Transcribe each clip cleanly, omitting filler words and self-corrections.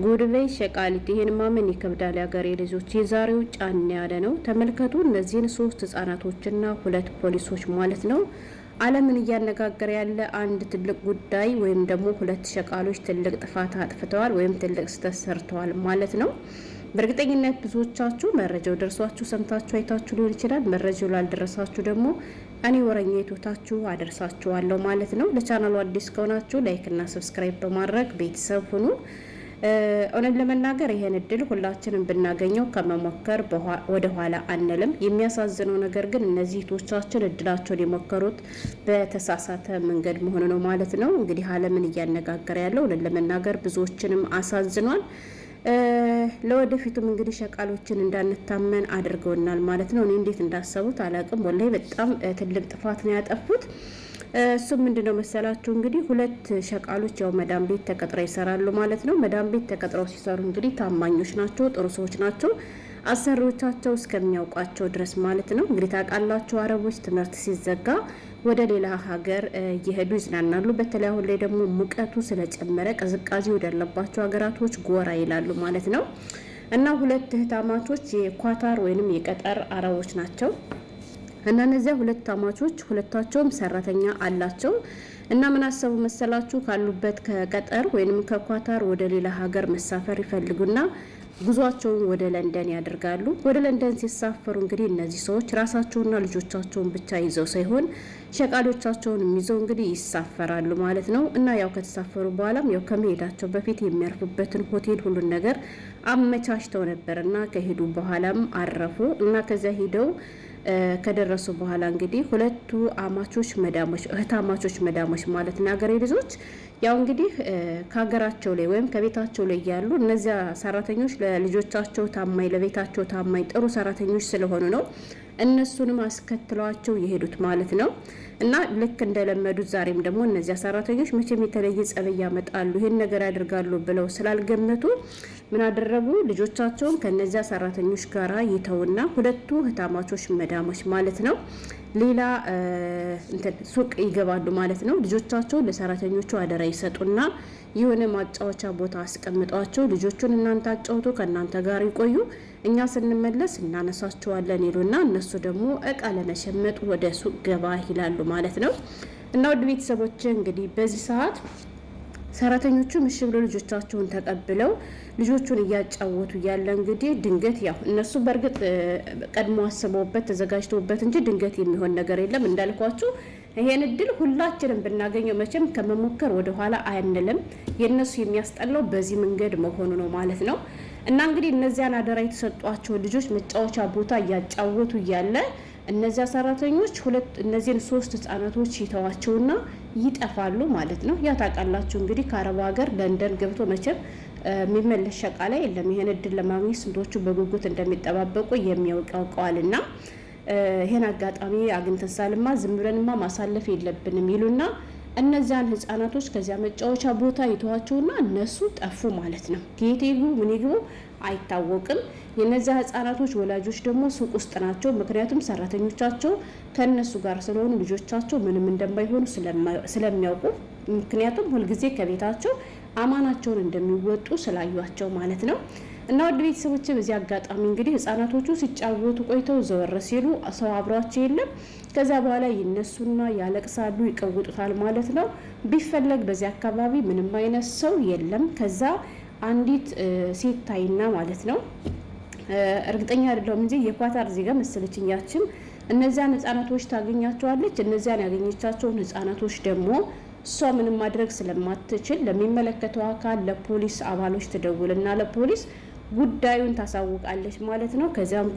ጉድበይ ሸቃሊት ይሄን ማመን ይከብዳል። ያገሬ ልጆች የዛሬው ጫን ያለ ነው። ተመልከቱ እነዚህን 3 ህጻናቶችና 2 ፖሊሶች ማለት ነው። ዓለምን እያነጋገረ ያለ አንድ ትልቅ ጉዳይ ወይም ደግሞ 2 ሸቃሎች ትልቅ ጥፋት አጥፍተዋል ወይም ትልቅ ስህተት ሰርተዋል ማለት ነው። በእርግጠኝነት ብዙዎቻችሁ መረጃው ደርሷችሁ ሰምታችሁ አይታችሁ ሊሆን ይችላል። መረጃው ላልደረሳችሁ ደግሞ እኔ ወረኛይቶታችሁ አደርሳችኋለሁ ማለት ነው። ለቻናሉ አዲስ ከሆናችሁ ላይክ እና ሰብስክራይብ በማድረግ ቤተሰብ ሁኑ። እውነት ለመናገር ይሄን እድል ሁላችንም ብናገኘው ከመሞከር ወደ ኋላ አንልም። የሚያሳዝነው ነገር ግን እነዚህ እህቶቻችን እድላቸውን የሞከሩት በተሳሳተ መንገድ መሆኑ ነው ማለት ነው። እንግዲህ ዓለምን እያነጋገረ ያለው እውነት ለመናገር ብዙዎችንም አሳዝኗል። ለወደፊቱም እንግዲህ ሸቃሎችን እንዳንታመን አድርገውናል ማለት ነው። እኔ እንዴት እንዳሰቡት አላቅም። ወላሂ በጣም ትልቅ ጥፋት ነው ያጠፉት። እሱም ምንድነው መሰላችሁ እንግዲህ 2 ሸቃሎች ያው መዳም ቤት ተቀጥረው ይሰራሉ ማለት ነው። መዳም ቤት ተቀጥረው ሲሰሩ እንግዲህ ታማኞች ናቸው፣ ጥሩ ሰዎች ናቸው፣ አሰሪዎቻቸው እስከሚያውቋቸው ድረስ ማለት ነው። እንግዲህ ታውቃላችሁ አረቦች ትምህርት ሲዘጋ ወደ ሌላ ሀገር እየሄዱ ይዝናናሉ። በተለይ አሁን ላይ ደግሞ ሙቀቱ ስለጨመረ ቅዝቃዜ ወዳለባቸው ሀገራቶች ጎራ ይላሉ ማለት ነው። እና 2 እህታማቾች የኳታር ወይንም የቀጠር አረቦች ናቸው። እና እነዚያ 2 አማቾች ሁለታቸውም ሰራተኛ አላቸው። እና ምን አሰቡ መሰላችሁ ካሉበት ከቀጠር ወይንም ከኳታር ወደ ሌላ ሀገር መሳፈር ይፈልጉና ጉዟቸውን ወደ ለንደን ያደርጋሉ። ወደ ለንደን ሲሳፈሩ እንግዲህ እነዚህ ሰዎች ራሳቸውና ልጆቻቸውን ብቻ ይዘው ሳይሆን ሸቃሎቻቸውን ይዘው እንግዲህ ይሳፈራሉ ማለት ነው። እና ያው ከተሳፈሩ በኋላም ያው ከመሄዳቸው በፊት የሚያርፉበትን ሆቴል ሁሉን ነገር አመቻችተው ነበርና ከሄዱ በኋላም አረፉ። እና ከዚያ ሄደው ከደረሱ በኋላ እንግዲህ 2 አማቾች መዳሞች እህታማቾች መዳሞች ማለት ነው ሀገሬ ልጆች ያው እንግዲህ ከሀገራቸው ላይ ወይም ከቤታቸው ላይ ያሉ እነዚያ ሰራተኞች ለልጆቻቸው ታማኝ ለቤታቸው ታማኝ ጥሩ ሰራተኞች ስለሆኑ ነው እነሱንም አስከትለዋቸው የሄዱት ማለት ነው። እና ልክ እንደለመዱት ዛሬም ደግሞ እነዚያ ሰራተኞች መቼም የተለየ ጸበይ ያመጣሉ ይሄን ነገር ያደርጋሉ ብለው ስላልገመቱ ምን አደረጉ? ልጆቻቸውን ከነዚያ ሰራተኞች ጋራ ይተውና 2ቱ እህታማቾች መዳሞች ማለት ነው ሌላ ሱቅ ይገባሉ ማለት ነው። ልጆቻቸውን ለሰራተኞቹ አደራ ይሰጡና የሆነ ማጫወቻ ቦታ አስቀምጧቸው ልጆቹን እናንተ አጫውቱ ከናንተ ጋር ይቆዩ እኛ ስንመለስ እናነሳቸዋለን ይሉና እነሱ ደግሞ እቃ ለመሸመጥ ወደ ሱቅ ገባ ይላሉ ማለት ነው። እና ወደ ቤተሰቦች እንግዲህ በዚህ ሰዓት ሰራተኞቹ ምሽ ብሎ ልጆቻቸውን ተቀብለው ልጆቹን እያጫወቱ ያለ እንግዲህ ድንገት ያው እነሱ በርግጥ ቀድሞ አስበውበት ተዘጋጅተውበት እንጂ ድንገት የሚሆን ነገር የለም። እንዳልኳችሁ ይሄን እድል ሁላችንም ብናገኘው መቼም ከመሞከር ወደ ኋላ አንልም። የነሱ የሚያስጠላው በዚህ መንገድ መሆኑ ነው ማለት ነው። እና እንግዲህ እነዚያን አደራ የተሰጧቸው ልጆች መጫወቻ ቦታ እያጫወቱ ያለ እነዚያ ሰራተኞች እነዚህን 3 ህጻናቶች ይተዋቸውና ይጠፋሉ ማለት ነው። ያ ታውቃላችሁ እንግዲህ ከአረብ ሀገር ለንደን ገብቶ መቼም የሚመለስ ሸቃላ የለም። ይሄን እድል ለማግኘት ስንቶቹ በጉጉት እንደሚጠባበቁ የሚያውቀውቀዋልና ይሄን አጋጣሚ አግኝተን ሳልማ ዝም ብለንማ ማሳለፍ የለብንም ይሉና እነዚያን ህጻናቶች ከዚያ መጫወቻ ቦታ ይተዋቸውና እነሱ ጠፉ ማለት ነው። ከየት ይግቡ ምን ይግቡ አይታወቅም። የነዚያ ህጻናቶች ወላጆች ደግሞ ሱቅ ውስጥ ናቸው። ምክንያቱም ሰራተኞቻቸው ከነሱ ጋር ስለሆኑ ልጆቻቸው ምንም እንደማይሆኑ ስለሚያውቁ ምክንያቱም ሁልጊዜ ከቤታቸው አማናቸውን እንደሚወጡ ስላዩአቸው ማለት ነው። እና ወደ ቤተሰቦች በዚህ አጋጣሚ እንግዲህ ህጻናቶቹ ሲጫወቱ ቆይተው ዘወር ሲሉ ሰው አብሯቸው የለም። ከዛ በኋላ ይነሱና ያለቅሳሉ፣ ይቀውጡታል ማለት ነው። ቢፈለግ በዚህ አካባቢ ምንም አይነት ሰው የለም። ከዛ አንዲት ሴት ታይና ማለት ነው እርግጠኛ አይደለሁም እንጂ የኳታር ዜጋ መሰለችኝ ያችን እነዚያን ህጻናቶች ታገኛቸዋለች። እነዚያን ያገኘቻቸውን ህጻናቶች ደግሞ እሷ ምንም ማድረግ ስለማትችል ለሚመለከተው አካል ለፖሊስ አባሎች ትደውልና ለፖሊስ ጉዳዩን ታሳውቃለች ማለት ነው። ከዛም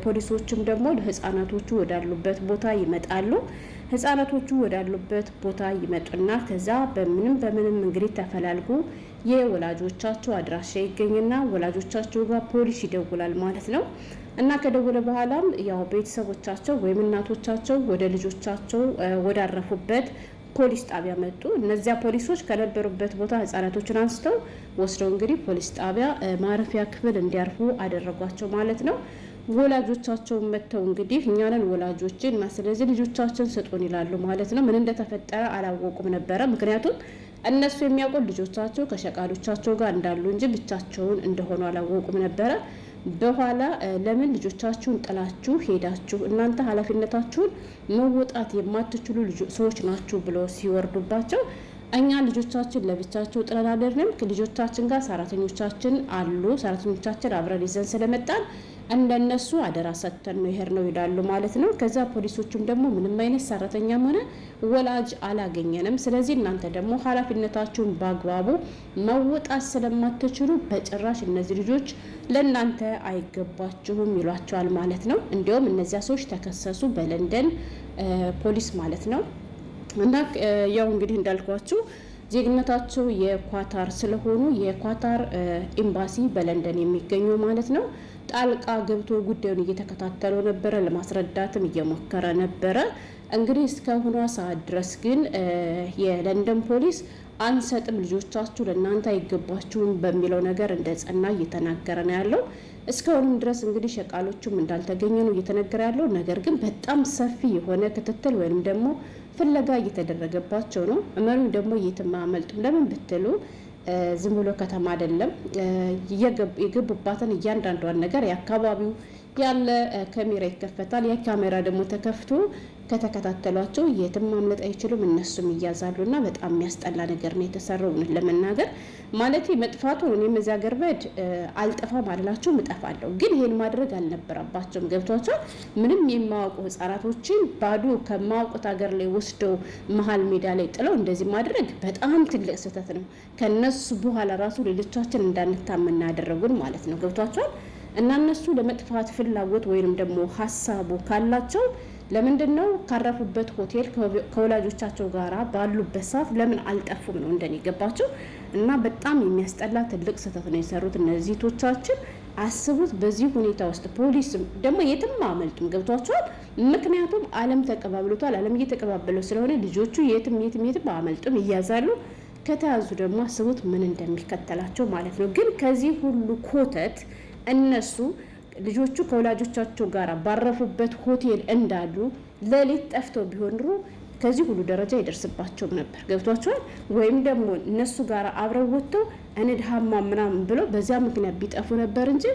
ፖሊሶችም ደግሞ ለህፃናቶቹ ወዳሉበት ቦታ ይመጣሉ። ህፃናቶቹ ወዳሉበት ቦታ ይመጡና ከዛ በምንም እንግዲህ ተፈላልጉ የወላጆቻቸው አድራሻ ይገኝና ወላጆቻቸው ጋር ፖሊስ ይደውላል ማለት ነው። እና ከደወለ በኋላም ያው ቤተሰቦቻቸው ወይም እናቶቻቸው ወደ ልጆቻቸው ወዳረፉበት ፖሊስ ጣቢያ መጡ። እነዚያ ፖሊሶች ከነበሩበት ቦታ ህፃናቶችን አንስተው ወስደው እንግዲህ ፖሊስ ጣቢያ ማረፊያ ክፍል እንዲያርፉ አደረጓቸው ማለት ነው። ወላጆቻቸው መተው እንግዲህ እኛንን ወላጆችን እና ስለዚህ ልጆቻችን ስጡን ይላሉ ማለት ነው። ምን እንደተፈጠረ አላወቁም ነበረ። ምክንያቱም እነሱ የሚያውቁት ልጆቻቸው ከሸቃሎቻቸው ጋር እንዳሉ እንጂ ብቻቸውን እንደሆኑ አላወቁም ነበረ። በኋላ ለምን ልጆቻችሁን ጥላችሁ ሄዳችሁ እናንተ ኃላፊነታችሁን መወጣት የማትችሉ ሰዎች ናችሁ ብሎ ሲወርዱባቸው እኛ ልጆቻችን ለብቻቸው ጥለን አይደለም፣ ልጆቻችን ጋር ሰራተኞቻችን አሉ፣ ሰራተኞቻችን አብረን ይዘን ስለመጣን እንደነሱ አደራ ሰጥተን ነው ይሄር ነው ይላሉ ማለት ነው። ከዛ ፖሊሶቹም ደግሞ ምንም አይነት ሰራተኛም ሆነ ወላጅ አላገኘንም፣ ስለዚህ እናንተ ደግሞ ኃላፊነታችሁን በአግባቡ መወጣት ስለማትችሉ በጭራሽ እነዚህ ልጆች ለእናንተ አይገባችሁም ይሏቸዋል ማለት ነው። እንዲሁም እነዚያ ሰዎች ተከሰሱ በለንደን ፖሊስ ማለት ነው። እና ያው እንግዲህ እንዳልኳችሁ ዜግነታቸው የኳታር ስለሆኑ የኳታር ኤምባሲ በለንደን የሚገኘው ማለት ነው ጣልቃ ገብቶ ጉዳዩን እየተከታተለው ነበረ፣ ለማስረዳትም እየሞከረ ነበረ። እንግዲህ እስካሁኗ ሰዓት ድረስ ግን የለንደን ፖሊስ አንሰጥም፣ ልጆቻችሁ ለእናንተ አይገባችሁም በሚለው ነገር እንደጸና እየተናገረ ነው ያለው። እስካሁንም ድረስ እንግዲህ ሸቃሎቹም እንዳልተገኘ ነው እየተነገረ ያለው። ነገር ግን በጣም ሰፊ የሆነ ክትትል ወይም ደግሞ ፍለጋ እየተደረገባቸው ነው። እመኑ ደግሞ የትም አያመልጡም። ለምን ብትሉ ዝም ብሎ ከተማ አይደለም። የገቡባትን እያንዳንዷን ነገር የአካባቢው ያለ ካሜራ ይከፈታል። ያ ካሜራ ደግሞ ተከፍቶ ከተከታተሏቸው የትም ማምለጥ አይችሉም፣ እነሱም ይያዛሉ። እና በጣም የሚያስጠላ ነገር ነው የተሰራው ለመናገር ማለት መጥፋቱን እኔም እዚያ ሀገር በድ አልጠፋም አላችሁ እጠፋለሁ፣ ግን ይሄን ማድረግ አልነበረባቸውም። ገብቷቸው ምንም የማያውቁ ህጻናቶችን ባዶ ከማያውቁት ሀገር ላይ ወስደው መሀል ሜዳ ላይ ጥለው እንደዚህ ማድረግ በጣም ትልቅ ስህተት ነው። ከነሱ በኋላ ራሱ ሌሎቻችን እንዳንታመን ያደረጉን ማለት ነው። ገብቷቸው እና እነሱ ለመጥፋት ፍላጎት ወይንም ደግሞ ሀሳቡ ካላቸው ለምንድን ነው ካረፉበት ሆቴል ከወላጆቻቸው ጋር ባሉበት ሰዓት ለምን አልጠፉም ነው እንደኔ ገባቸው። እና በጣም የሚያስጠላ ትልቅ ስህተት ነው የሰሩት እነዚህ ቶቻችን። አስቡት በዚህ ሁኔታ ውስጥ ፖሊስ ደግሞ የትም አመልጡም። ገብቷቸዋል። ምክንያቱም ዓለም ተቀባብሎታል። ዓለም እየተቀባበለው ስለሆነ ልጆቹ የትም አመልጡም፣ ይያዛሉ። ከተያዙ ደግሞ አስቡት ምን እንደሚከተላቸው ማለት ነው። ግን ከዚህ ሁሉ ኮተት እነሱ ልጆቹ ከወላጆቻቸው ጋር ባረፉበት ሆቴል እንዳሉ ሌሊት ጠፍተው ቢሆን ኑሮ ከዚህ ሁሉ ደረጃ ይደርስባቸውም ነበር። ገብቷቸዋል። ወይም ደግሞ እነሱ ጋር አብረው ወጥተው እንድሃማ ምናምን ብለው በዚያ ምክንያት ቢጠፉ ነበር እንጂ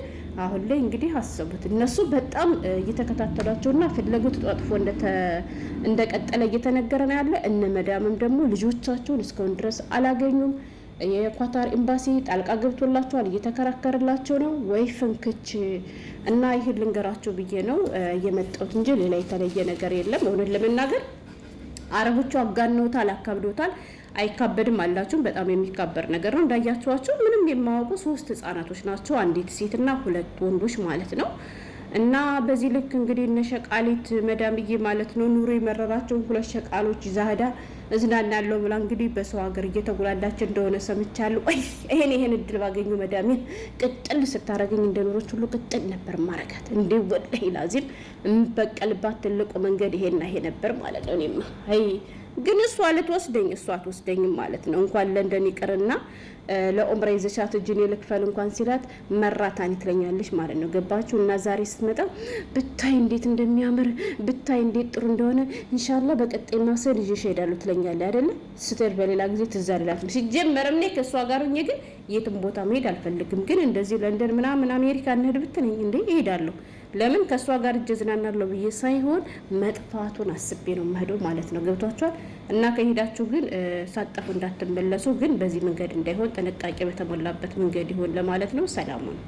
አሁን ላይ እንግዲህ አሰቡት። እነሱ በጣም እየተከታተሏቸውና ፍለጉት ተጧጥፎ እንደቀጠለ እየተነገረ ነው ያለ። እነ መዳምም ደግሞ ልጆቻቸውን እስካሁን ድረስ አላገኙም። የኳታር ኤምባሲ ጣልቃ ገብቶላቸዋል፣ እየተከራከረላቸው ነው ወይ ፍንክች። እና ይሄን ልንገራቸው ብዬ ነው የመጣሁት እንጂ ሌላ የተለየ ነገር የለም። እውነት ለመናገር አረቦቹ አጋነውታል፣ አካብዶታል። አይካበድም አላችሁ፣ በጣም የሚካበር ነገር ነው። እንዳያችኋቸው ምንም የማያውቁ 3 ህጻናቶች ናቸው፣ አንዲት ሴትና 2 ወንዶች ማለት ነው። እና በዚህ ልክ እንግዲህ እነ ሸቃሊት መዳምዬ ማለት ነው ኑሮ የመረራቸው 2 ሸቃሎች ዛህዳ እዝናናለሁ ብላ እንግዲህ በሰው ሀገር እየተጉላላች እንደሆነ ሰምቻለሁ። ይሄን እድል ባገኙ መዳሜን ቅጥል ስታረገኝ እንደኖሮች ሁሉ ቅጥል ነበር ማረጋት። እንዴ ወላሂ ላዚም እምበቀልባት ትልቁ መንገድ ይሄና ይሄ ነበር ማለት ነው። እኔማ ግን እሷ ልትወስደኝ እሷ አትወስደኝም ማለት ነው። እንኳን ለንደን ይቅርና ለኡምራ ይዘሻት እጅን ልክፈል እንኳን ሲላት መራታኒ ትለኛለች ማለት ነው። ገባችሁ? እና ዛሬ ስትመጣ ብታይ እንዴት እንደሚያምር ብታይ እንዴት ጥሩ እንደሆነ ኢንሻአላህ በቀጣይ ማሰል ይዤሽ እሄዳለሁ ትለኛለች አይደለ? ስትል በሌላ ጊዜ ትዛልላትም። ሲጀመር እኔ ከሷ ጋር ሆኜ ግን የትም ቦታ መሄድ አልፈልግም። ግን እንደዚህ ለንደን ምናምን አሜሪካ እንሄድ ብትነኝ እንዴ እሄዳለሁ። ለምን ከሷ ጋር እጀዝናናለሁ ብዬ ሳይሆን መጥፋቱን አስቤ ነው የምሄደው ማለት ነው። ገብቷችኋል? እና ከሄዳችሁ ግን ሳጠፉ እንዳትመለሱ፣ ግን በዚህ መንገድ እንዳይሆን ጥንቃቄ በተሞላበት መንገድ ይሆን ለማለት ነው። ሰላሙን